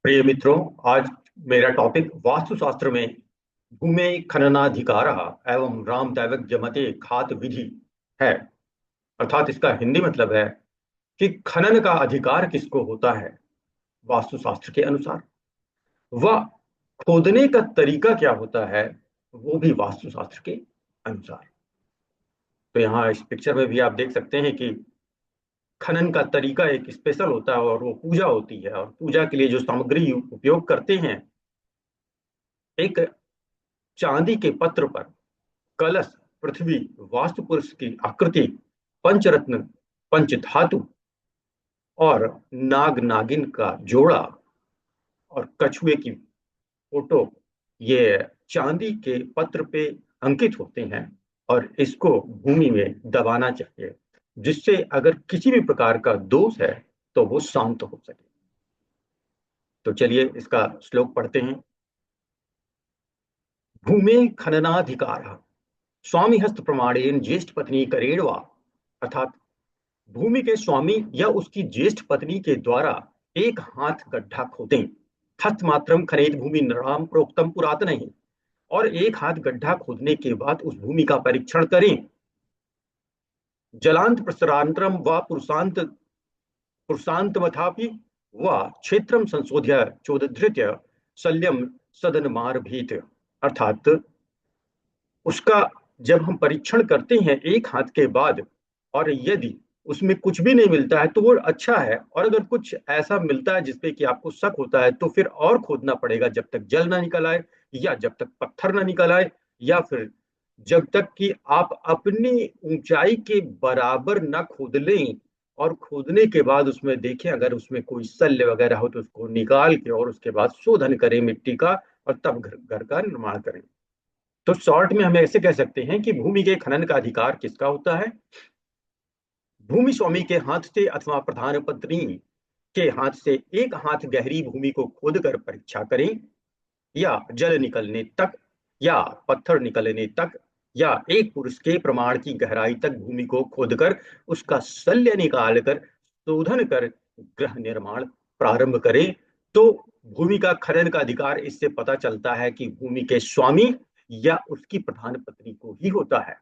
प्रिय मित्रों, आज मेरा टॉपिक वास्तुशास्त्र में भूमि खननाधिकार एवं राम दैवक जमते खात विधि है। अर्थात इसका हिंदी मतलब है कि खनन का अधिकार किसको होता है वास्तुशास्त्र के अनुसार। वह खोदने का तरीका क्या होता है वो भी वास्तुशास्त्र के अनुसार। तो यहाँ इस पिक्चर में भी आप देख सकते हैं कि खनन का तरीका एक स्पेशल होता है और वो पूजा होती है, और पूजा के लिए जो सामग्री उपयोग करते हैं, एक चांदी के पत्र पर कलश, पृथ्वी, वास्तु पुरुष की आकृति, पंचरत्न, पंचधातु और नाग नागिन का जोड़ा और कछुए की फोटो, ये चांदी के पत्र पे अंकित होते हैं। और इसको भूमि में दबाना चाहिए, जिससे अगर किसी भी प्रकार का दोष है तो वो शांत हो सके। तो चलिए इसका श्लोक पढ़ते हैं। भूमि खननाधिकार स्वामी हस्त प्रमाणेन ज्येष्ठ पत्नी करेण वा। अर्थात भूमि के स्वामी या उसकी ज्येष्ठ पत्नी के द्वारा एक हाथ गड्ढा खोदें। हस्त मात्रम खनेद भूमि नृणाम प्रोक्तम पुरातन ही। और एक हाथ गड्ढा खोदने के बाद उस भूमि का परीक्षण करें। जलांत प्रसरांतरम व पुरुषांत पुरुषांतमथापि व क्षेत्रम संशोध्य चोदधृत्य शल्यम सदन मार भीत। अर्थात उसका जब हम परीक्षण करते हैं एक हाथ के बाद, और यदि उसमें कुछ भी नहीं मिलता है तो वो अच्छा है, और अगर कुछ ऐसा मिलता है जिसपे कि आपको शक होता है तो फिर और खोदना पड़ेगा जब तक जल ना निकल आए, या जब तक पत्थर ना निकल आए, या फिर जब तक कि आप अपनी ऊंचाई के बराबर ना खोद लें। और खोदने के बाद उसमें देखें, अगर उसमें कोई शल्य वगैरह हो तो उसको निकाल के और उसके बाद शोधन करें मिट्टी का, और तब घर घर का निर्माण करें। तो शॉर्ट में हम ऐसे कह सकते हैं कि भूमि के खनन का अधिकार किसका होता है? भूमि स्वामी के हाथ से अथवा प्रधान पत्नी के हाथ से एक हाथ गहरी भूमि को खोदकर परीक्षा करें, या जल निकलने तक, या पत्थर निकलने तक, या एक पुरुष के प्रमाण की गहराई तक भूमि को खोदकर उसका शल्य निकालकर शोधन कर गृह निर्माण प्रारंभ करें। तो भूमि का खनन का अधिकार इससे पता चलता है कि भूमि के स्वामी या उसकी प्रधान पत्नी को ही होता है।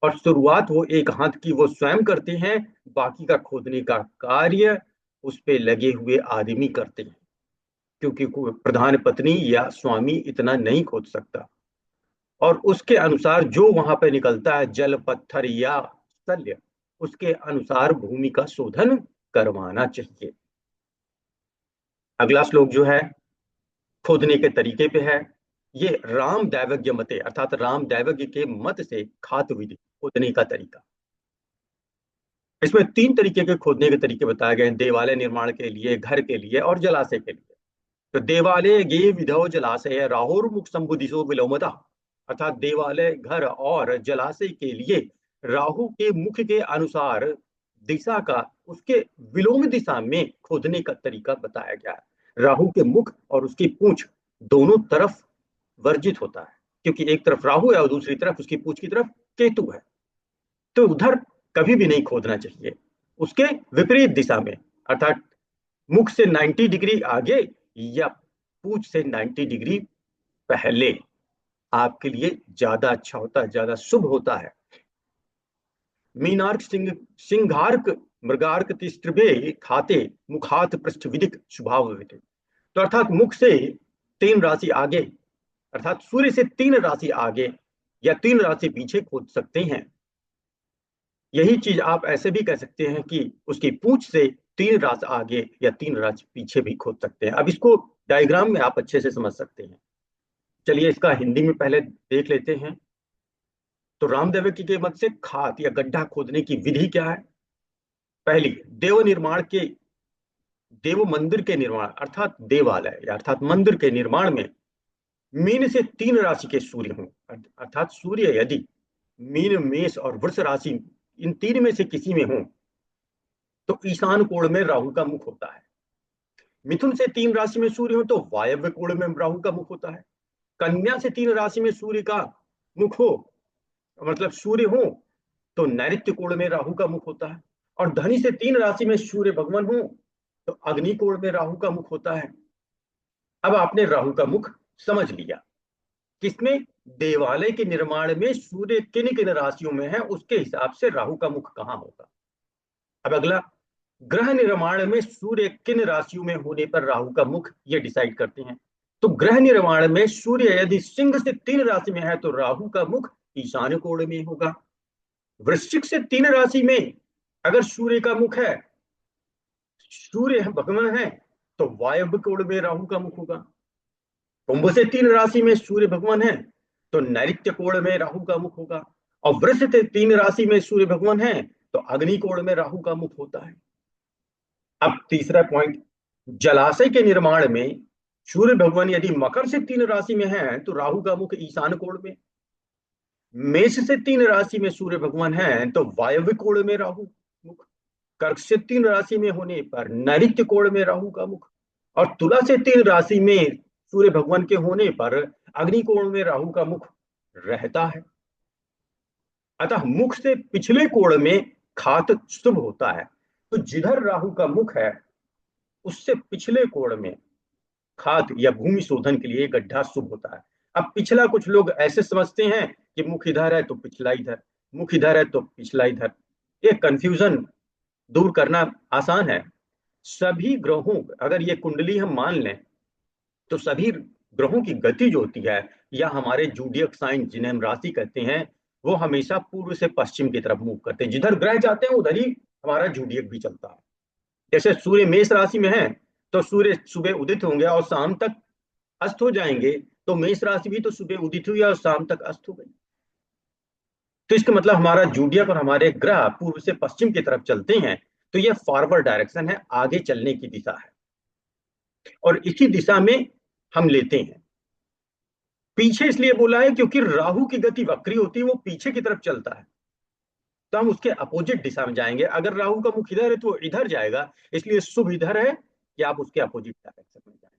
और शुरुआत वो एक हाथ की वो स्वयं करते हैं, बाकी का खोदने का कार्य उस पे लगे हुए आदमी करते हैं, क्योंकि कोई प्रधान पत्नी या स्वामी इतना नहीं खोद सकता। और उसके अनुसार जो वहां पे निकलता है, जल, पत्थर या शल्य, उसके अनुसार भूमि का शोधन करवाना चाहिए। अगला श्लोक जो है खोदने के तरीके पे है। ये राम दैवज्ञ मते, अर्थात राम दैवज्ञ के मत से खात विधि, खोदने का तरीका। इसमें तीन तरीके के खोदने के तरीके बताए गए हैं: देवालय निर्माण के लिए, घर के लिए और जलाशय के लिए। तो देवालय गे विधौ जलाशय राहुर मुख संबुदिशो विलोमता। अर्थात देवालय, घर और जलाशय के लिए राहु के मुख के अनुसार दिशा का, उसके विलोम दिशा में खोदने का तरीका बताया गया है। राहु के मुख और उसकी पूंछ दोनों तरफ वर्जित होता है, क्योंकि एक तरफ राहु है और दूसरी तरफ उसकी पूंछ की तरफ केतु है। तो उधर कभी भी नहीं खोदना चाहिए, उसके विपरीत दिशा में, अर्थात मुख से 90 डिग्री आगे या पूंछ से 90 डिग्री पहले आपके लिए ज्यादा अच्छा होता है, ज्यादा शुभ होता है। मीनार्क सिंह सिंहार्क मृगार्क तिस्त्रभे खाते मुखात पृष्ठ विदिक स्वभाव। तो अर्थात मुख से 3 राशि आगे, अर्थात सूर्य से 3 राशि आगे या 3 राशि पीछे खोद सकते हैं। यही चीज आप ऐसे भी कह सकते हैं कि उसकी पूंछ से 3 राशि आगे या 3 राशि पीछे भी खोद सकते हैं। अब इसको डायग्राम में आप अच्छे से समझ सकते हैं। चलिए इसका हिंदी में पहले देख लेते हैं। तो रामदेव के मत से खात या गड्ढा खोदने की विधि क्या है? पहली, देव निर्माण के, देव मंदिर के निर्माण अर्थात देवालय या अर्थात मंदिर के निर्माण में मीन से 3 राशि के सूर्य हों। अर्थात सूर्य यदि मीन, मेष और वृष राशि, इन तीन में से किसी में हो तो ईशान कोण में राहु का मुख होता है। मिथुन से 3 राशि में सूर्य हो तो वायव्य कोण में राहु का मुख होता है। कन्या से 3 राशि में सूर्य का मुख हो, मतलब सूर्य हो, तो नैऋत्य कोण में राहु का मुख होता है। और धनी से 3 राशि में सूर्य भगवान हो तो अग्नि कोण में राहु का मुख होता है। अब आपने राहु का मुख समझ लिया। किसमें? देवालय के निर्माण में सूर्य किन किन राशियों में है, उसके हिसाब से राहु का मुख कहां होगा। अब अगला, ग्रह निर्माण में सूर्य किन राशियों में होने पर राहु का मुख, ये डिसाइड करते हैं। तो ग्रह निर्माण में सूर्य यदि सिंह से 3 राशि में है तो राहु का मुख ईशान्य कोण में होगा। वृश्चिक से 3 राशि में अगर सूर्य का मुख है, सूर्य भगवान है, तो वायव्य कोण में राहु का मुख होगा। कुंभ से 3 राशि में सूर्य भगवान है, तो नैऋत्य कोण में राहु का मुख होगा। और वृष से 3 राशि में सूर्य भगवान है, तो अग्नि कोण में राहु का मुख होता है। अब तीसरा पॉइंट, जलाशय के निर्माण में सूर्य भगवान यदि मकर से 3 राशि में है तो राहु का मुख ईशान कोण में। मेष से 3 राशि में सूर्य भगवान है तो वायव्य कोण में राहु मुख। कर्क से 3 राशि में होने पर नैऋत्य कोण में राहु का मुख। और तुला से 3 राशि में सूर्य भगवान के होने पर अग्नि कोण में राहु का मुख रहता है। अतः मुख से पिछले कोण में खात शुभ होता है। तो जिधर राहु का मुख है उससे पिछले कोण में खात या भूमि शोधन के लिए गड्ढा शुभ होता है। अब पिछला कुछ लोग ऐसे समझते हैं कि मुख इधर है तो पिछला इधर, मुख इधर है तो पिछला इधर। ये कंफ्यूजन दूर करना आसान है। सभी ग्रहों, अगर ये कुंडली हम मान लें तो सभी ग्रहों की गति जो होती है, या हमारे जूडियक साइन जिन्हें हम राशि कहते हैं, वो हमेशा पूर्व से पश्चिम की तरफ मूव करते हैं। जिधर ग्रह जाते हैं उधर ही हमारा जूडियक भी चलता है। जैसे सूर्य मेष राशि में है तो सूर्य सुबह उदित होंगे और शाम तक अस्त हो जाएंगे, तो मेष राशि भी तो सुबह उदित हुई और शाम तक अस्त हो गई। तो इसका मतलब हमारा जूडियक और हमारे ग्रह पूर्व से पश्चिम की तरफ चलते हैं, तो यह फॉरवर्ड डायरेक्शन है, आगे चलने की दिशा है, और इसी दिशा में हम लेते हैं। पीछे इसलिए बोला है क्योंकि राहु की गति वक्री होती है, वो पीछे की तरफ चलता है, तो हम उसके अपोजिट दिशा में जाएंगे। अगर राहु का मुख इधर है तो इधर जाएगा, इसलिए शुभ इधर है कि आप उसके अपोजिट डायरेक्शन में जाएंगे।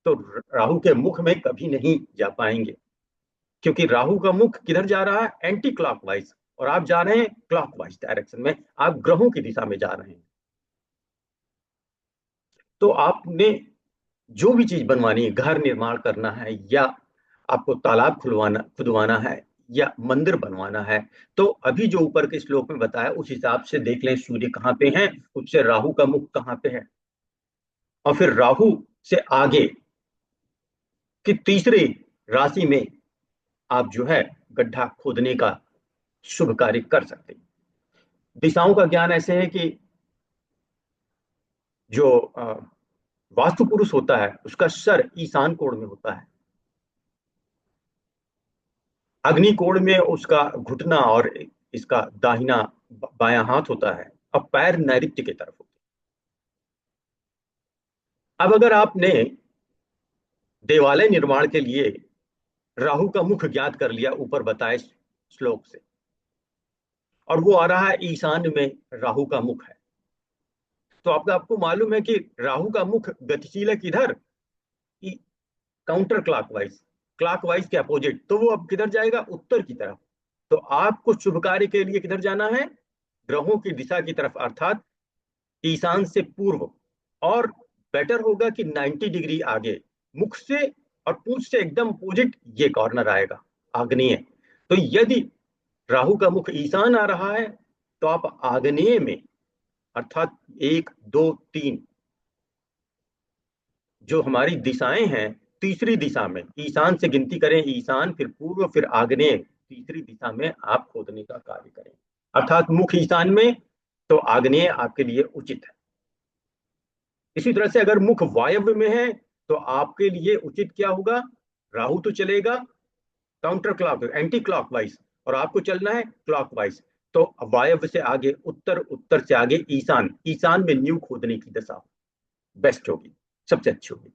तो राहु के मुख में कभी नहीं जा पाएंगे, क्योंकि राहु का मुख किधर जा रहा है? एंटी क्लॉकवाइज, और आप जा रहे हैं क्लॉकवाइज डायरेक्शन में, आप ग्रहों की दिशा में जा रहे हैं। तो आपने जो भी चीज बनवानी है, घर निर्माण करना है, या आपको तालाब खुदवाना है, या मंदिर बनवाना है, तो अभी जो ऊपर के श्लोक में बताया उस हिसाब से देख लें सूर्य कहाँ पे है, उससे राहु का मुख कहाँ पे है, और फिर राहु से आगे की तीसरी राशि में आप जो है गड्ढा खोदने का शुभ कार्य कर सकते हैं। दिशाओं का ज्ञान ऐसे है कि जो वास्तु पुरुष होता है उसका सर ईशान कोण में होता है, अग्नि कोण में उसका घुटना और इसका दाहिना बायां हाथ होता है, और पैर नैऋत्य की तरफ होते हैं। अब अगर आपने देवालय निर्माण के लिए राहु का मुख ज्ञात कर लिया ऊपर बताए श्लोक से, और वो आ रहा है ईशान्य में राहु का मुख है, तो आपको मालूम है कि राहु का मुख गतिशील है किधर? काउंटर क्लॉकवाइज, क्लॉकवाइज के अपोजिट, तो वो अब किधर जाएगा? उत्तर की तरफ। तो आपको शुभ कार्य के लिए किधर जाना है? ग्रहों की दिशा की तरफ, अर्थात ईशान से पूर्व। और बेटर होगा कि 90 डिग्री आगे, मुख से और पूंछ से एकदम अपोजिट ये कॉर्नर आएगा, आग्नेय। तो यदि राहु का मुख ईशान आ रहा है तो आप आग्नेय में, अर्थात 1 2 3 जो हमारी दिशाएं हैं, तीसरी दिशा में, ईशान से गिनती करें, ईशान फिर पूर्व फिर आग्नेय, तीसरी दिशा में आप खोदने का कार्य करें। अर्थात मुख ईशान में तो आग्नेय आपके लिए उचित है। इसी तरह से अगर मुख वायव्य में है तो आपके लिए उचित क्या होगा? राहु तो चलेगा काउंटर क्लॉक एंटी क्लॉकवाइज, और आपको चलना है क्लॉकवाइज। तो वायव्य से आगे उत्तर, उत्तर से आगे ईशान, ईशान में न्यू खोदने की दशा बेस्ट होगी, सबसे अच्छी होगी।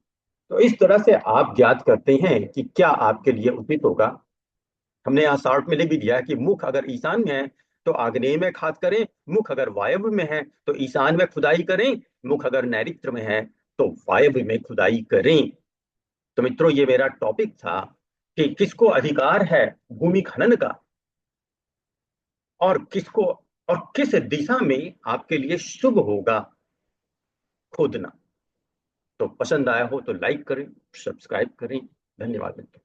तो इस तरह से आप ज्ञात करते हैं कि क्या आपके लिए उचित होगा। हमने यहाँ शॉर्ट में लिख भी दिया है कि मुख अगर ईशान में है तो आग्नेय में खाद करें, मुख अगर वायव्य में है तो ईशान में खुदाई करें, मुख अगर नैऋत्य में है तो वायव्य में खुदाई करें। तो मित्रों, ये मेरा टॉपिक था कि किसको अधिकार है भूमि खनन का, और किसको और किस दिशा में आपके लिए शुभ होगा खोदना। तो पसंद आया हो तो लाइक करें, सब्सक्राइब करें। धन्यवाद मित्रों।